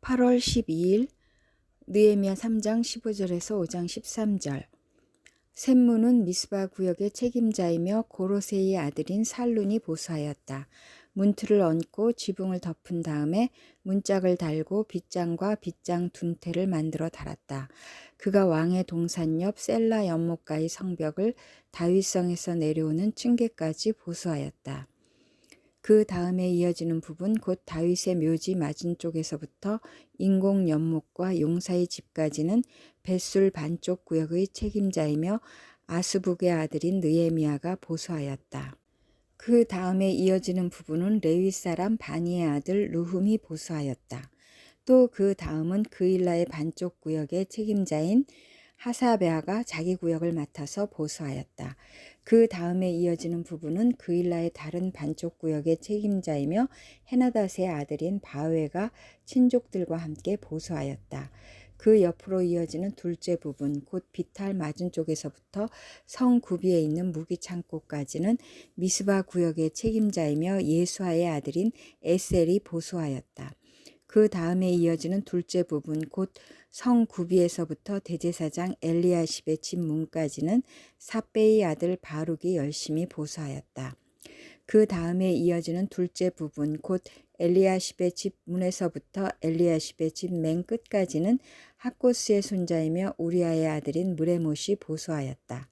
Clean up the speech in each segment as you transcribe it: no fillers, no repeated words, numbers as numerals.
8월 12일 느헤미야 3장 15절에서 5장 13절. 셈무는 미스바 구역의 책임자이며 고로세의 아들인 살룬이 보수하였다. 문틀을 얹고 지붕을 덮은 다음에 문짝을 달고 빗장과 빗장 둔태를 만들어 달았다. 그가 왕의 동산 옆 셀라 연못가의 성벽을 다윗성에서 내려오는 층계까지 보수하였다. 그 다음에 이어지는 부분 곧 다윗의 묘지 맞은쪽에서부터 인공 연못과 용사의 집까지는 벳술 반쪽 구역의 책임자이며 아스북의 아들인 느헤미야가 보수하였다. 그 다음에 이어지는 부분은 레위 사람 바니의 아들 르훔이 보수하였다. 또 그 다음은 그일라의 반쪽 구역의 책임자인 하사베아가 자기 구역을 맡아서 보수하였다. 그 다음에 이어지는 부분은 그일라의 다른 반쪽 구역의 책임자이며 헤나닷의 아들인 바웨가 친족들과 함께 보수하였다. 그 옆으로 이어지는 둘째 부분, 곧 비탈 맞은쪽에서부터 성 구비에 있는 무기 창고까지는 미스바 구역의 책임자이며 예수아의 아들인 에셀이 보수하였다. 그 다음에 이어지는 둘째 부분, 곧 성 구비에서부터 대제사장 엘리야십의 집 문까지는 삿베의 아들 바룩이 열심히 보수하였다. 그 다음에 이어지는 둘째 부분, 곧 엘리야십의 집 문에서부터 엘리야십의 집 맨 끝까지는 학고스의 손자이며 우리아의 아들인 무레못이 보수하였다.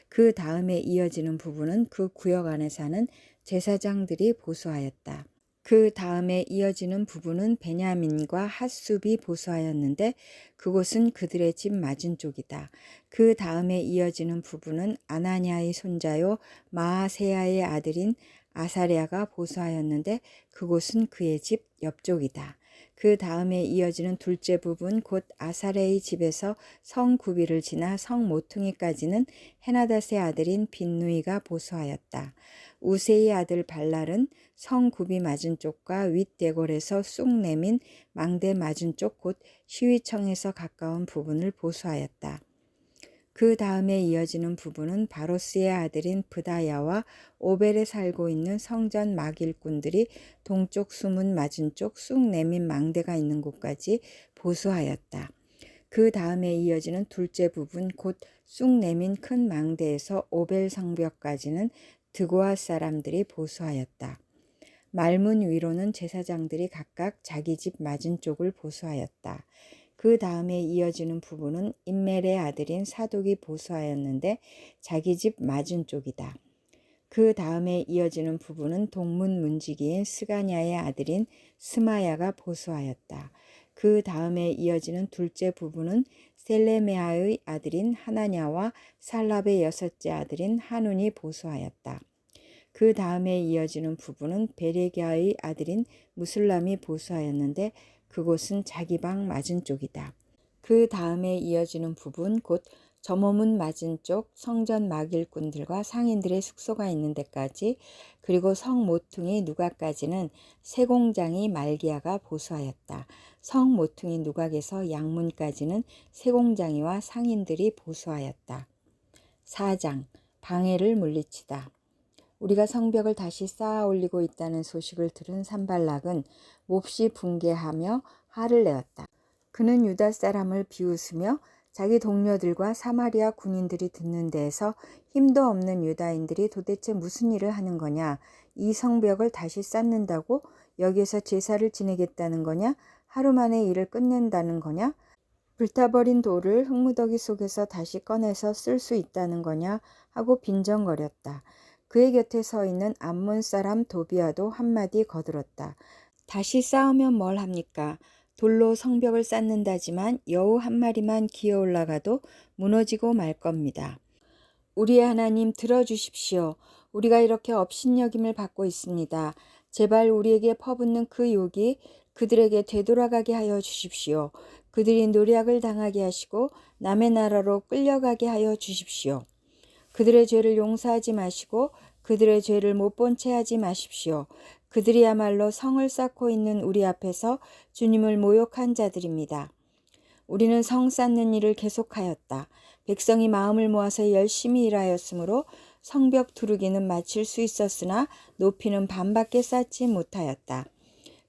그 다음에 이어지는 부분은 그 구역 안에 사는 제사장들이 보수하였다. 그 다음에 이어지는 부분은 베냐민과 핫숲이 보수하였는데 그곳은 그들의 집 맞은쪽이다. 그 다음에 이어지는 부분은 아나니아의 손자요 마아세야의 아들인 아사랴가 보수하였는데 그곳은 그의 집 옆쪽이다. 그 다음에 이어지는 둘째 부분 곧 아사랴의 집에서 성 구비를 지나 성 모퉁이까지는 헤나닷의 아들인 빈누이가 보수하였다. 우세의 아들 발랄은 성 구비 맞은쪽과 윗대골에서 쑥 내민 망대 맞은쪽 곧 시위청에서 가까운 부분을 보수하였다. 그 다음에 이어지는 부분은 바로스의 아들인 브다야와 오벨에 살고 있는 성전 막일꾼들이 동쪽 수문 맞은쪽 쑥 내민 망대가 있는 곳까지 보수하였다. 그 다음에 이어지는 둘째 부분 곧 쑥 내민 큰 망대에서 오벨 성벽까지는 드고아 사람들이 보수하였다. 말문 위로는 제사장들이 각각 자기 집 맞은쪽을 보수하였다. 그 다음에 이어지는 부분은 임멜의 아들인 사독이 보수하였는데 자기 집 맞은쪽이다. 그 다음에 이어지는 부분은 동문 문지기인 스가냐의 아들인 스마야가 보수하였다. 그 다음에 이어지는 둘째 부분은 셀레메아의 아들인 하나냐와 살랍의 여섯째 아들인 하눈이 보수하였다. 그 다음에 이어지는 부분은 베레기야의 아들인 무슬람이 보수하였는데 그곳은 자기 방 맞은쪽이다. 그 다음에 이어지는 부분 곧 점호문 맞은쪽 성전 막일꾼들과 상인들의 숙소가 있는 데까지 그리고 성 모퉁이 누각까지는 세공장이 말기야가 보수하였다. 성 모퉁이 누각에서 양문까지는 세공장이와 상인들이 보수하였다. 4장 방해를 물리치다. 우리가 성벽을 다시 쌓아 올리고 있다는 소식을 들은 산발락은 몹시 붕괴하며 화를 내었다. 그는 유다 사람을 비웃으며 자기 동료들과 사마리아 군인들이 듣는 데에서 힘도 없는 유다인들이 도대체 무슨 일을 하는 거냐? 이 성벽을 다시 쌓는다고? 여기에서 제사를 지내겠다는 거냐? 하루 만에 일을 끝낸다는 거냐? 불타버린 돌을 흙무더기 속에서 다시 꺼내서 쓸 수 있다는 거냐? 하고 빈정거렸다. 그의 곁에 서 있는 암몬 사람 도비아도 한마디 거들었다. 다시 쌓으면 뭘 합니까? 돌로 성벽을 쌓는다지만 여우 한 마리만 기어 올라가도 무너지고 말 겁니다. 우리의 하나님 들어주십시오. 우리가 이렇게 업신여김을 받고 있습니다. 제발 우리에게 퍼붓는 그 욕이 그들에게 되돌아가게 하여 주십시오. 그들이 노략을 당하게 하시고 남의 나라로 끌려가게 하여 주십시오. 그들의 죄를 용서하지 마시고 그들의 죄를 못 본 채 하지 마십시오. 그들이야말로 성을 쌓고 있는 우리 앞에서 주님을 모욕한 자들입니다. 우리는 성 쌓는 일을 계속하였다. 백성이 마음을 모아서 열심히 일하였으므로 성벽 두르기는 마칠 수 있었으나 높이는 반밖에 쌓지 못하였다.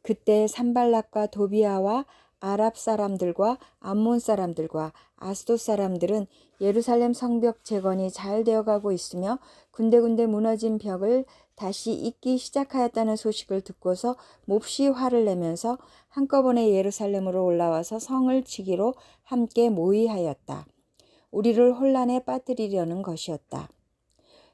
그때 산발락과 도비아와 아랍 사람들과 암몬 사람들과 아스돗 사람들은 예루살렘 성벽 재건이 잘 되어가고 있으며 군데군데 무너진 벽을 다시 잇기 시작하였다는 소식을 듣고서 몹시 화를 내면서 한꺼번에 예루살렘으로 올라와서 성을 치기로 함께 모의하였다. 우리를 혼란에 빠뜨리려는 것이었다.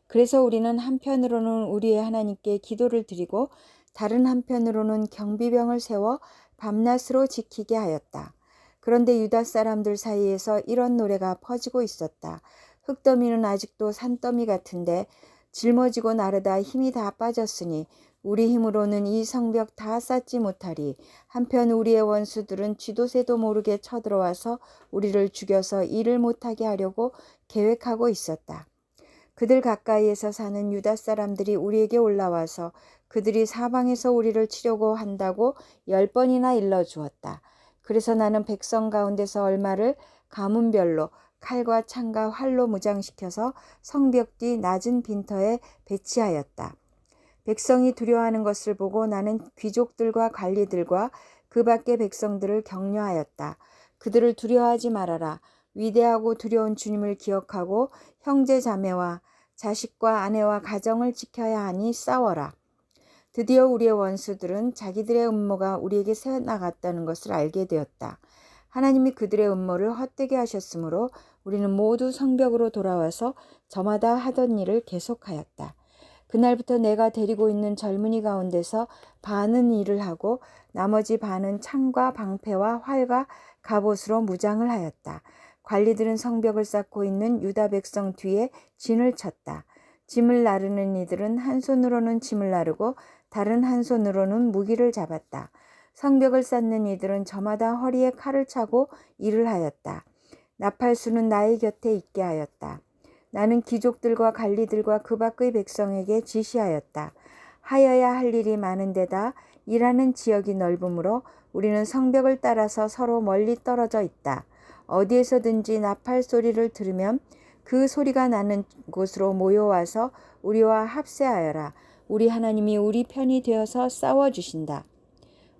그래서 우리는 한편으로는 우리의 하나님께 기도를 드리고 다른 한편으로는 경비병을 세워 밤낮으로 지키게 하였다. 그런데 유다 사람들 사이에서 이런 노래가 퍼지고 있었다. 흙더미는 아직도 산더미 같은데 짊어지고 나르다 힘이 다 빠졌으니 우리 힘으로는 이 성벽 다 쌓지 못하리. 한편 우리의 원수들은 쥐도 새도 모르게 쳐들어와서 우리를 죽여서 일을 못하게 하려고 계획하고 있었다. 그들 가까이에서 사는 유다 사람들이 우리에게 올라와서 그들이 사방에서 우리를 치려고 한다고 10번이나 일러주었다. 그래서 나는 백성 가운데서 얼마를 가문별로 칼과 창과 활로 무장시켜서 성벽 뒤 낮은 빈터에 배치하였다. 백성이 두려워하는 것을 보고 나는 귀족들과 관리들과 그 밖의 백성들을 격려하였다. 그들을 두려워하지 말아라. 위대하고 두려운 주님을 기억하고 형제 자매와 자식과 아내와 가정을 지켜야 하니 싸워라. 드디어 우리의 원수들은 자기들의 음모가 우리에게 새어나갔다는 것을 알게 되었다. 하나님이 그들의 음모를 헛되게 하셨으므로 우리는 모두 성벽으로 돌아와서 저마다 하던 일을 계속하였다. 그날부터 내가 데리고 있는 젊은이 가운데서 반은 일을 하고 나머지 반은 창과 방패와 활과 갑옷으로 무장을 하였다. 관리들은 성벽을 쌓고 있는 유다 백성 뒤에 진을 쳤다. 짐을 나르는 이들은 한 손으로는 짐을 나르고 다른 한 손으로는 무기를 잡았다. 성벽을 쌓는 이들은 저마다 허리에 칼을 차고 일을 하였다. 나팔수는 나의 곁에 있게 하였다. 나는 귀족들과 관리들과 그 밖의 백성에게 지시하였다. 하여야 할 일이 많은 데다 일하는 지역이 넓으므로 우리는 성벽을 따라서 서로 멀리 떨어져 있다. 어디에서든지 나팔 소리를 들으면 그 소리가 나는 곳으로 모여와서 우리와 합세하여라. 우리 하나님이 우리 편이 되어서 싸워주신다.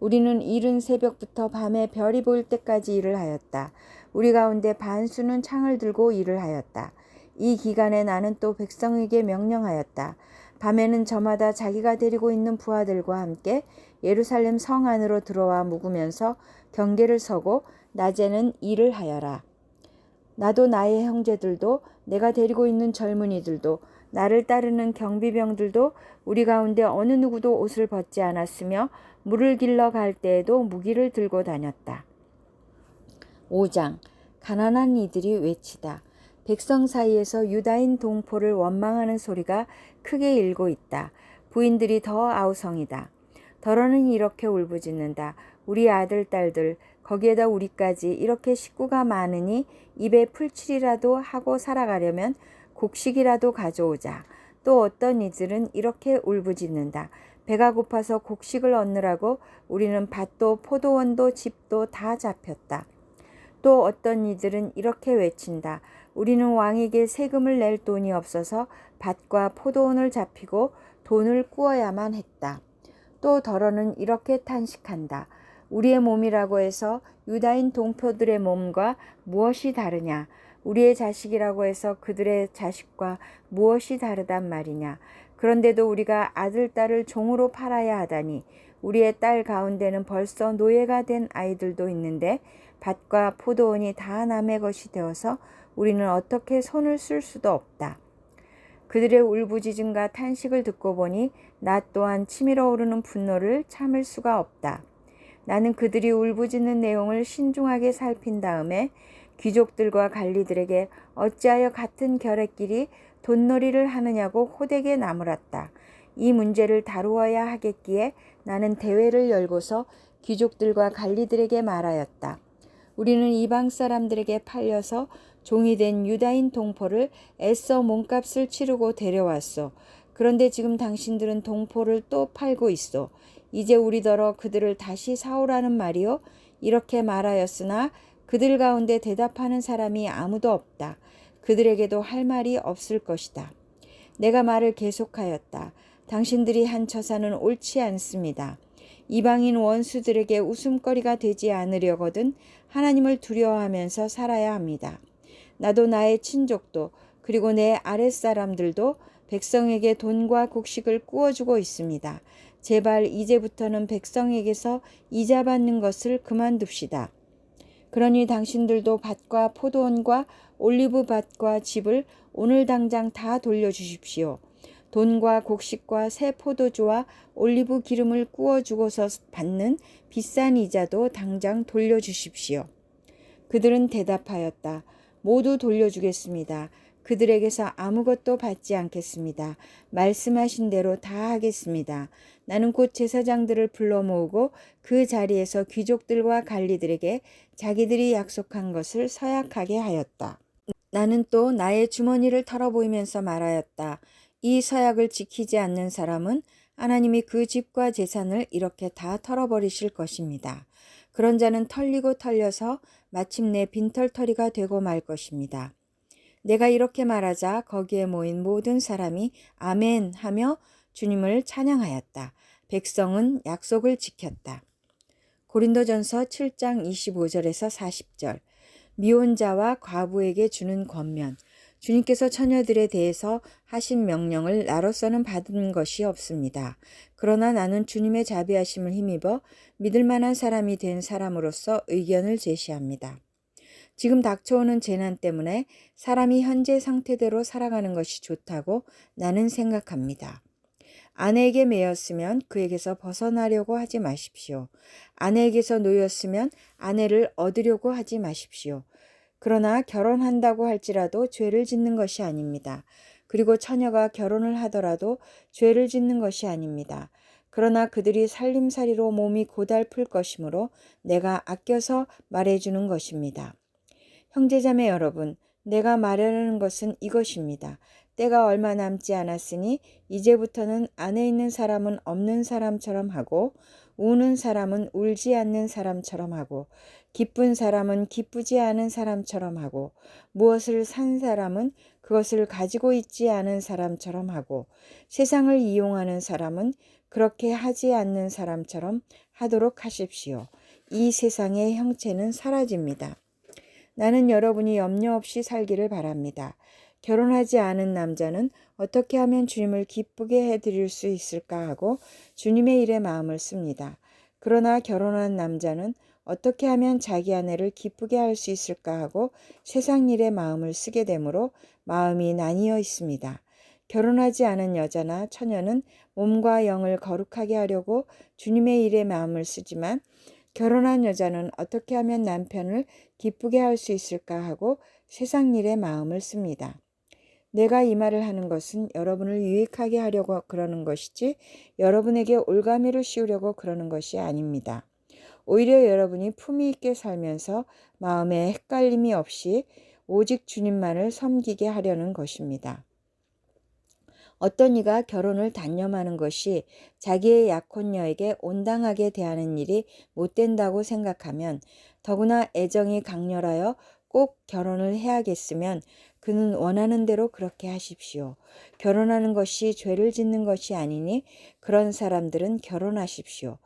우리는 이른 새벽부터 밤에 별이 보일 때까지 일을 하였다. 우리 가운데 반수는 창을 들고 일을 하였다. 이 기간에 나는 또 백성에게 명령하였다. 밤에는 저마다 자기가 데리고 있는 부하들과 함께 예루살렘 성 안으로 들어와 묵으면서 경계를 서고 낮에는 일을 하여라. 나도 나의 형제들도 내가 데리고 있는 젊은이들도 나를 따르는 경비병들도 우리 가운데 어느 누구도 옷을 벗지 않았으며 물을 길러 갈 때에도 무기를 들고 다녔다. 5장 가난한 이들이 외치다. 백성 사이에서 유다인 동포를 원망하는 소리가 크게 일고 있다. 부인들이 더 아우성이다. 더러는 이렇게 울부짖는다. 우리 아들 딸들 거기에다 우리까지 이렇게 식구가 많으니 입에 풀칠이라도 하고 살아가려면 곡식이라도 가져오자. 또 어떤 이들은 이렇게 울부짖는다. 배가 고파서 곡식을 얻느라고 우리는 밭도 포도원도 집도 다 잡혔다. 또 어떤 이들은 이렇게 외친다. 우리는 왕에게 세금을 낼 돈이 없어서 밭과 포도원을 잡히고 돈을 꾸어야만 했다. 또 더러는 이렇게 탄식한다. 우리의 몸이라고 해서 유다인 동포들의 몸과 무엇이 다르냐? 우리의 자식이라고 해서 그들의 자식과 무엇이 다르단 말이냐? 그런데도 우리가 아들, 딸을 종으로 팔아야 하다니 우리의 딸 가운데는 벌써 노예가 된 아이들도 있는데 밭과 포도원이 다 남의 것이 되어서 우리는 어떻게 손을 쓸 수도 없다. 그들의 울부짖음과 탄식을 듣고 보니 나 또한 치밀어 오르는 분노를 참을 수가 없다. 나는 그들이 울부짖는 내용을 신중하게 살핀 다음에 귀족들과 관리들에게 어찌하여 같은 결의끼리 돈놀이를 하느냐고 호되게 나무랐다. 이 문제를 다루어야 하겠기에 나는 대회를 열고서 귀족들과 관리들에게 말하였다. 우리는 이방 사람들에게 팔려서 종이 된 유다인 동포를 애써 몸값을 치르고 데려왔소. 그런데 지금 당신들은 동포를 또 팔고 있소. 이제 우리더러 그들을 다시 사오라는 말이요. 이렇게 말하였으나 그들 가운데 대답하는 사람이 아무도 없다. 그들에게도 할 말이 없을 것이다. 내가 말을 계속하였다. 당신들이 한 처사는 옳지 않습니다. 이방인 원수들에게 웃음거리가 되지 않으려거든 하나님을 두려워하면서 살아야 합니다. 나도 나의 친족도 그리고 내 아랫사람들도 백성에게 돈과 곡식을 구워주고 있습니다. 제발 이제부터는 백성에게서 이자 받는 것을 그만둡시다. 그러니 당신들도 밭과 포도원과 올리브밭과 집을 오늘 당장 다 돌려주십시오. 돈과 곡식과 새 포도주와 올리브 기름을 구워주고서 받는 비싼 이자도 당장 돌려주십시오. 그들은 대답하였다. 모두 돌려주겠습니다. 그들에게서 아무것도 받지 않겠습니다. 말씀하신 대로 다 하겠습니다. 나는 곧 제사장들을 불러 모으고 그 자리에서 귀족들과 관리들에게 자기들이 약속한 것을 서약하게 하였다. 나는 또 나의 주머니를 털어보이면서 말하였다. 이 서약을 지키지 않는 사람은 하나님이 그 집과 재산을 이렇게 다 털어버리실 것입니다. 그런 자는 털리고 털려서 마침내 빈털터리가 되고 말 것입니다. 내가 이렇게 말하자 거기에 모인 모든 사람이 아멘 하며 주님을 찬양하였다. 백성은 약속을 지켰다. 고린도전서 7장 25절에서 40절. 미혼자와 과부에게 주는 권면. 주님께서 처녀들에 대해서 하신 명령을 나로서는 받은 것이 없습니다. 그러나 나는 주님의 자비하심을 힘입어 믿을 만한 사람이 된 사람으로서 의견을 제시합니다. 지금 닥쳐오는 재난 때문에 사람이 현재 상태대로 살아가는 것이 좋다고 나는 생각합니다. 아내에게 매였으면 그에게서 벗어나려고 하지 마십시오. 아내에게서 놓였으면 아내를 얻으려고 하지 마십시오. 그러나 결혼한다고 할지라도 죄를 짓는 것이 아닙니다. 그리고 처녀가 결혼을 하더라도 죄를 짓는 것이 아닙니다. 그러나 그들이 살림살이로 몸이 고달플 것이므로 내가 아껴서 말해주는 것입니다. 형제자매 여러분, 내가 말하려는 것은 이것입니다. 때가 얼마 남지 않았으니 이제부터는 안에 있는 사람은 없는 사람처럼 하고 우는 사람은 울지 않는 사람처럼 하고 기쁜 사람은 기쁘지 않은 사람처럼 하고 무엇을 산 사람은 그것을 가지고 있지 않은 사람처럼 하고 세상을 이용하는 사람은 그렇게 하지 않는 사람처럼 하도록 하십시오. 이 세상의 형체는 사라집니다. 나는 여러분이 염려 없이 살기를 바랍니다. 결혼하지 않은 남자는 어떻게 하면 주님을 기쁘게 해드릴 수 있을까 하고 주님의 일에 마음을 씁니다. 그러나 결혼한 남자는 어떻게 하면 자기 아내를 기쁘게 할 수 있을까 하고 세상 일에 마음을 쓰게 되므로 마음이 나뉘어 있습니다. 결혼하지 않은 여자나 처녀는 몸과 영을 거룩하게 하려고 주님의 일에 마음을 쓰지만 결혼한 여자는 어떻게 하면 남편을 기쁘게 할 수 있을까 하고 세상 일에 마음을 씁니다. 내가 이 말을 하는 것은 여러분을 유익하게 하려고 그러는 것이지 여러분에게 올가미를 씌우려고 그러는 것이 아닙니다. 오히려 여러분이 품위 있게 살면서 마음에 헷갈림이 없이 오직 주님만을 섬기게 하려는 것입니다. 어떤 이가 결혼을 단념하는 것이 자기의 약혼녀에게 온당하게 대하는 일이 못된다고 생각하면 더구나 애정이 강렬하여 꼭 결혼을 해야겠으면 그는 원하는 대로 그렇게 하십시오. 결혼하는 것이 죄를 짓는 것이 아니니 그런 사람들은 결혼하십시오.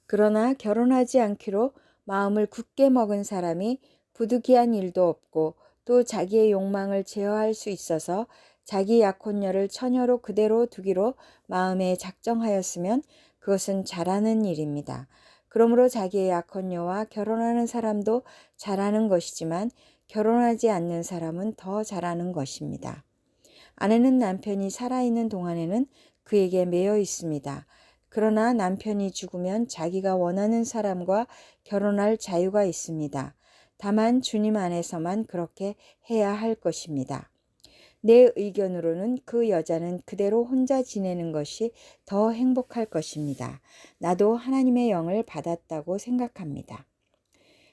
그러나 결혼하지 않기로 마음을 굳게 먹은 사람이 부득이한 일도 없고 또 자기의 욕망을 제어할 수 있어서 자기 약혼녀를 처녀로 그대로 두기로 마음에 작정하였으면 그것은 잘하는 일입니다. 그러므로 자기의 약혼녀와 결혼하는 사람도 잘하는 것이지만 결혼하지 않는 사람은 더 잘하는 것입니다. 아내는 남편이 살아있는 동안에는 그에게 매여 있습니다. 그러나 남편이 죽으면 자기가 원하는 사람과 결혼할 자유가 있습니다. 다만 주님 안에서만 그렇게 해야 할 것입니다. 내 의견으로는 그 여자는 그대로 혼자 지내는 것이 더 행복할 것입니다. 나도 하나님의 영을 받았다고 생각합니다.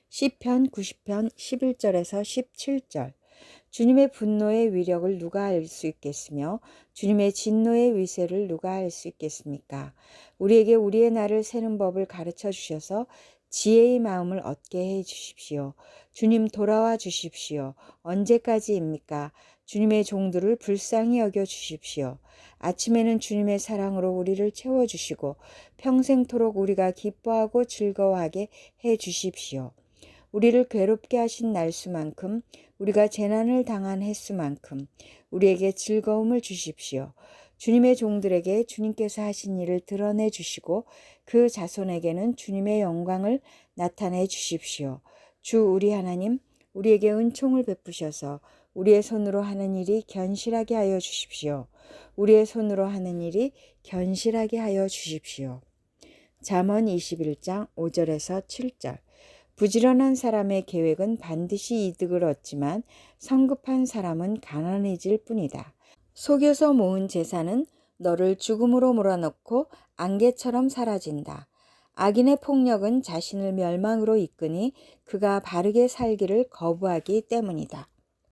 시편 90편 11절에서 17절. 주님의 분노의 위력을 누가 알 수 있겠으며 주님의 진노의 위세를 누가 알 수 있겠습니까? 우리에게 우리의 날을 세는 법을 가르쳐 주셔서 지혜의 마음을 얻게 해 주십시오. 주님 돌아와 주십시오. 언제까지입니까? 주님의 종들을 불쌍히 여겨 주십시오. 아침에는 주님의 사랑으로 우리를 채워주시고 평생토록 우리가 기뻐하고 즐거워하게 해 주십시오. 우리를 괴롭게 하신 날수만큼, 우리가 재난을 당한 횟수만큼 우리에게 즐거움을 주십시오. 주님의 종들에게 주님께서 하신 일을 드러내 주시고 그 자손에게는 주님의 영광을 나타내 주십시오. 주 우리 하나님, 우리에게 은총을 베푸셔서 우리의 손으로 하는 일이 견실하게 하여 주십시오. 우리의 손으로 하는 일이 견실하게 하여 주십시오. 잠언 21장 5절에서 7절. 부지런한 사람의 계획은 반드시 이득을 얻지만 성급한 사람은 가난해질 뿐이다. 속여서 모은 재산은 너를 죽음으로 몰아넣고 안개처럼 사라진다. 악인의 폭력은 자신을 멸망으로 이끄니 그가 바르게 살기를 거부하기 때문이다.